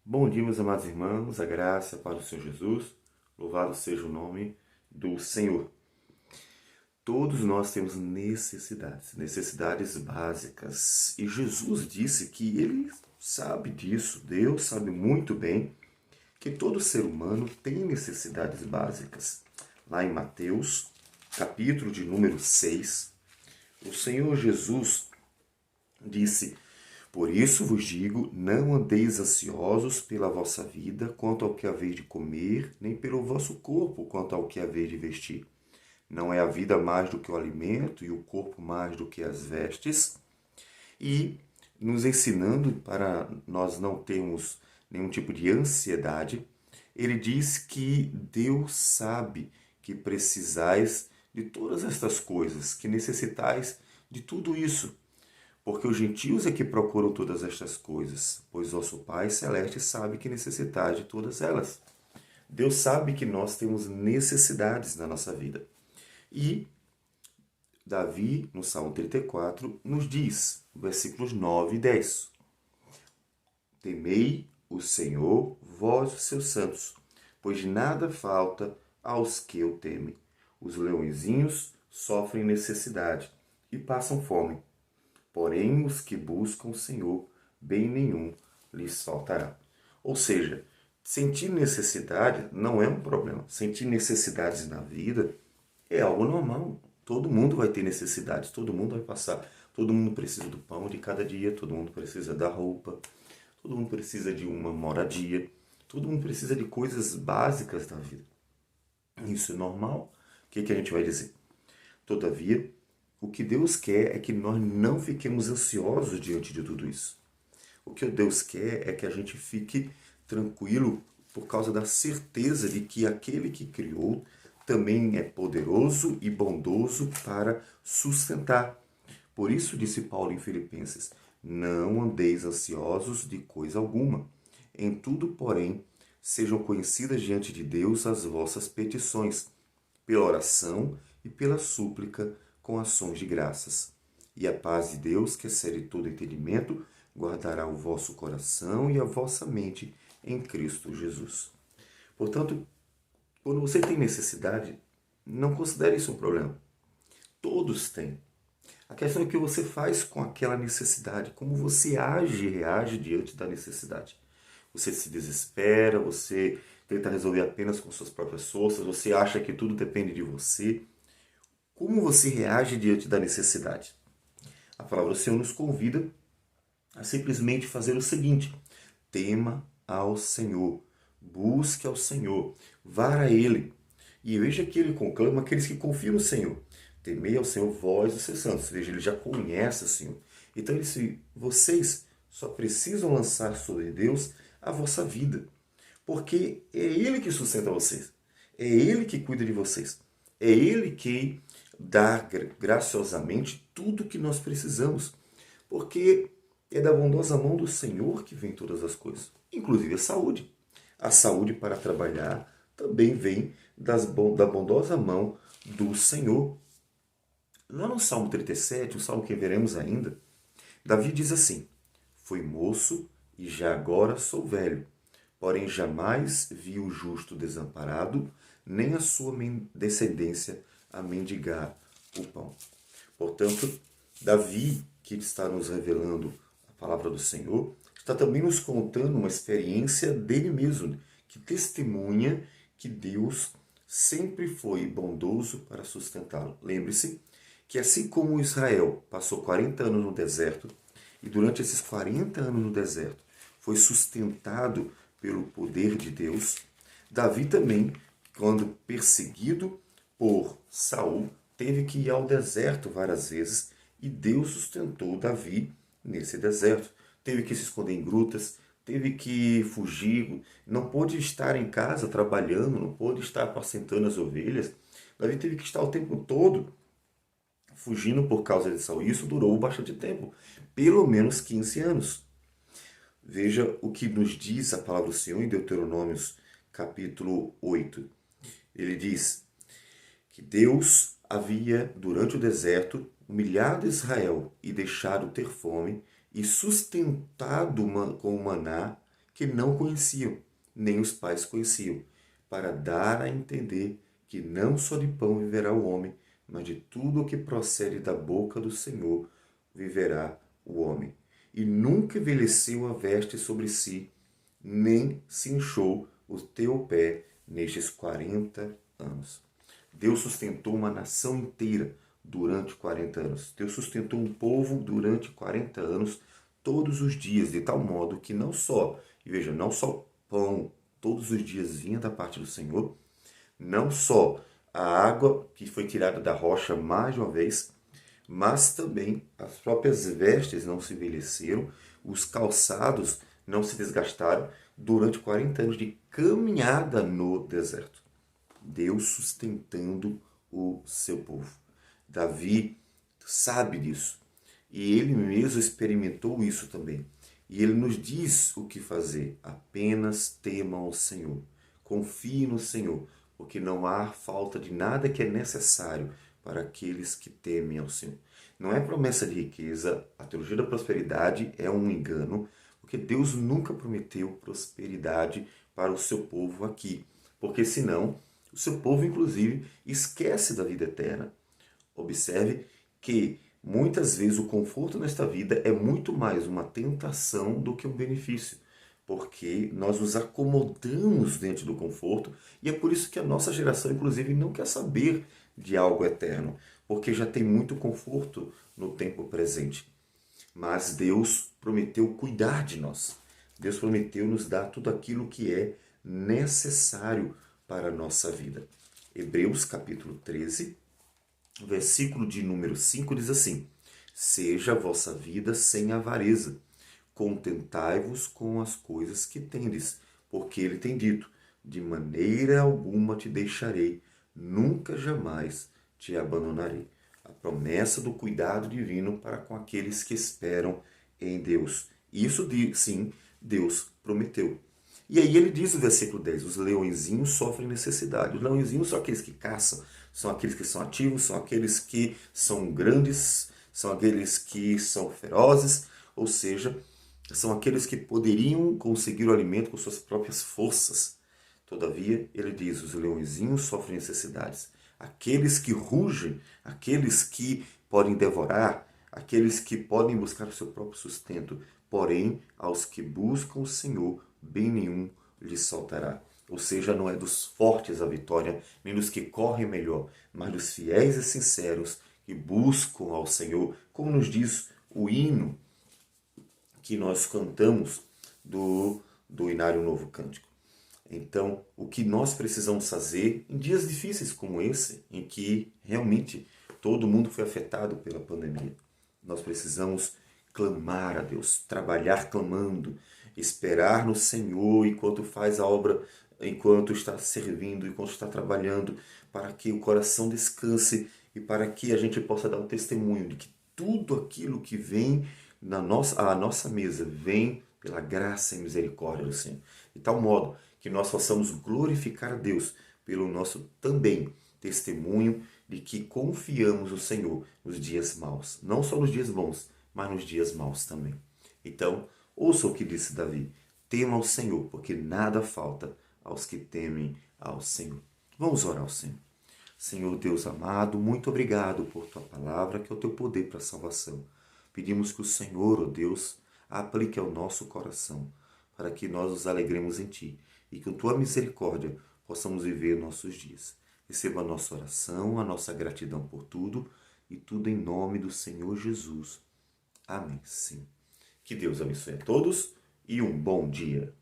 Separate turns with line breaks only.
Bom dia, meus amados irmãos, a graça para o Senhor Jesus, louvado seja o nome do Senhor. Todos nós temos necessidades básicas, e Jesus disse que Ele sabe disso, Deus sabe muito bem que todo ser humano tem necessidades básicas. Lá em Mateus, capítulo de número 6, o Senhor Jesus disse: Por isso vos digo, não andeis ansiosos pela vossa vida, quanto ao que haveis de comer, nem pelo vosso corpo, quanto ao que haveis de vestir. Não é a vida mais do que o alimento, e o corpo mais do que as vestes? E nos ensinando para nós não termos nenhum tipo de ansiedade, ele diz que Deus sabe que precisais de todas estas coisas, que necessitais de tudo isso. Porque os gentios é que procuram todas estas coisas, pois vosso Pai Celeste sabe que necessitais de todas elas. Deus sabe que nós temos necessidades na nossa vida. E Davi, no Salmo 34, nos diz, versículos 9 e 10: Temei o Senhor, vós os seus santos, pois nada falta aos que o temem. Os leõezinhos sofrem necessidade e passam fome. Porém, os que buscam o Senhor, bem nenhum lhes faltará. Ou seja, sentir necessidade não é um problema. Sentir necessidades na vida é algo normal. Todo mundo vai ter necessidades, todo mundo vai passar. Todo mundo precisa do pão de cada dia, todo mundo precisa da roupa, todo mundo precisa de uma moradia, todo mundo precisa de coisas básicas da vida. Isso é normal. O que a gente vai dizer? Todavia, o que Deus quer é que nós não fiquemos ansiosos diante de tudo isso. O que Deus quer é que a gente fique tranquilo por causa da certeza de que aquele que criou também é poderoso e bondoso para sustentar. Por isso disse Paulo em Filipenses: Não andeis ansiosos de coisa alguma. Em tudo, porém, sejam conhecidas diante de Deus as vossas petições, pela oração e pela súplica com ações de graças. E a paz de Deus, que excede todo entendimento, guardará o vosso coração e a vossa mente em Cristo Jesus. Portanto, quando você tem necessidade, não considere isso um problema. Todos têm. A questão é o que você faz com aquela necessidade, como você age e reage diante da necessidade. Você se desespera, você tenta resolver apenas com suas próprias forças, você acha que tudo depende de você. Como você reage diante da necessidade? A palavra do Senhor nos convida a simplesmente fazer o seguinte: tema ao Senhor, busque ao Senhor, vá a Ele. E veja que Ele conclama aqueles que confiam no Senhor. Temei ao Senhor, vós, os seus santos. Veja, Ele já conhece o Senhor. Então, Ele disse: vocês só precisam lançar sobre Deus a vossa vida. Porque é Ele que sustenta vocês. É Ele que cuida de vocês. É Ele que dá graciosamente tudo o que nós precisamos. Porque é da bondosa mão do Senhor que vem todas as coisas, inclusive a saúde. A saúde para trabalhar também vem da bondosa mão do Senhor. Lá no Salmo 37, o salmo que veremos ainda, Davi diz assim: Fui moço e já agora sou velho, porém jamais vi o justo desamparado, nem a sua descendência a mendigar o pão. Portanto, Davi, que está nos revelando a palavra do Senhor, está também nos contando uma experiência dele mesmo, que testemunha que Deus sempre foi bondoso para sustentá-lo. Lembre-se que assim como Israel passou 40 anos no deserto, e durante esses 40 anos no deserto foi sustentado pelo poder de Deus, Davi também, quando perseguido por Saul, teve que ir ao deserto várias vezes e Deus sustentou Davi nesse deserto. Teve que se esconder em grutas, teve que fugir, não pôde estar em casa trabalhando, não pôde estar apacentando as ovelhas. Davi teve que estar o tempo todo fugindo por causa de Saul. Isso durou bastante tempo, pelo menos 15 anos. Veja o que nos diz a palavra do Senhor em Deuteronômios capítulo 8. Ele diz que Deus havia, durante o deserto, humilhado Israel e deixado ter fome e sustentado com o maná que não conheciam, nem os pais conheciam, para dar a entender que não só de pão viverá o homem, mas de tudo o que procede da boca do Senhor viverá o homem. E nunca envelheceu a veste sobre si, nem se inchou o teu pé nestes 40 anos. Deus sustentou uma nação inteira durante 40 anos. Deus sustentou um povo durante 40 anos, todos os dias, de tal modo que não só, e veja, não só pão todos os dias vinha da parte do Senhor, não só a água que foi tirada da rocha mais de uma vez, mas também as próprias vestes não se envelheceram, os calçados não se desgastaram durante 40 anos de caminhada no deserto. Deus sustentando o seu povo. Davi sabe disso. E ele mesmo experimentou isso também. E ele nos diz o que fazer. Apenas temam ao Senhor. Confie no Senhor, porque não há falta de nada que é necessário para aqueles que temem ao Senhor. Não é promessa de riqueza. A teologia da prosperidade é um engano, porque Deus nunca prometeu prosperidade para o seu povo aqui. Porque senão, o seu povo, inclusive, esquece da vida eterna. Observe que muitas vezes o conforto nesta vida é muito mais uma tentação do que um benefício, porque nós nos acomodamos dentro do conforto e é por isso que a nossa geração, inclusive, não quer saber de algo eterno, porque já tem muito conforto no tempo presente. Mas Deus prometeu cuidar de nós. Deus prometeu nos dar tudo aquilo que é necessário para a nossa vida. Hebreus capítulo 13, versículo de número 5 diz assim: Seja a vossa vida sem avareza, contentai-vos com as coisas que tendes, porque ele tem dito, de maneira alguma te deixarei, nunca jamais te abandonarei. A promessa do cuidado divino para com aqueles que esperam em Deus. Isso sim, Deus prometeu. E aí ele diz no versículo 10, os leõezinhos sofrem necessidade. Os leõezinhos são aqueles que caçam, são aqueles que são ativos, são aqueles que são grandes, são aqueles que são ferozes, ou seja, são aqueles que poderiam conseguir o alimento com suas próprias forças. Todavia, ele diz, os leõezinhos sofrem necessidades. Aqueles que rugem, aqueles que podem devorar, aqueles que podem buscar o seu próprio sustento, porém, aos que buscam o Senhor, bem nenhum lhes faltará. Ou seja, não é dos fortes a vitória, nem dos que correm melhor, mas dos fiéis e sinceros que buscam ao Senhor, como nos diz o hino que nós cantamos do Inário Novo Cântico. Então, o que nós precisamos fazer em dias difíceis como esse, em que realmente todo mundo foi afetado pela pandemia, nós precisamos clamar a Deus, trabalhar clamando, esperar no Senhor enquanto faz a obra, enquanto está servindo, enquanto está trabalhando, para que o coração descanse e para que a gente possa dar um testemunho de que tudo aquilo que vem à nossa mesa vem pela graça e misericórdia do Senhor. De tal modo que nós possamos glorificar a Deus pelo nosso também testemunho de que confiamos no Senhor nos dias maus. Não só nos dias bons, mas nos dias maus também. Então, ouça o que disse Davi. Tema ao Senhor, porque nada falta aos que temem ao Senhor. Vamos orar ao Senhor. Senhor Deus amado, muito obrigado por tua palavra, que é o teu poder para a salvação. Pedimos que o Senhor, ó Deus, a aplique ao nosso coração, para que nós nos alegremos em ti e com tua misericórdia possamos viver nossos dias. Receba a nossa oração, a nossa gratidão por tudo e tudo em nome do Senhor Jesus. Amém. Sim. Que Deus abençoe a todos e um bom dia.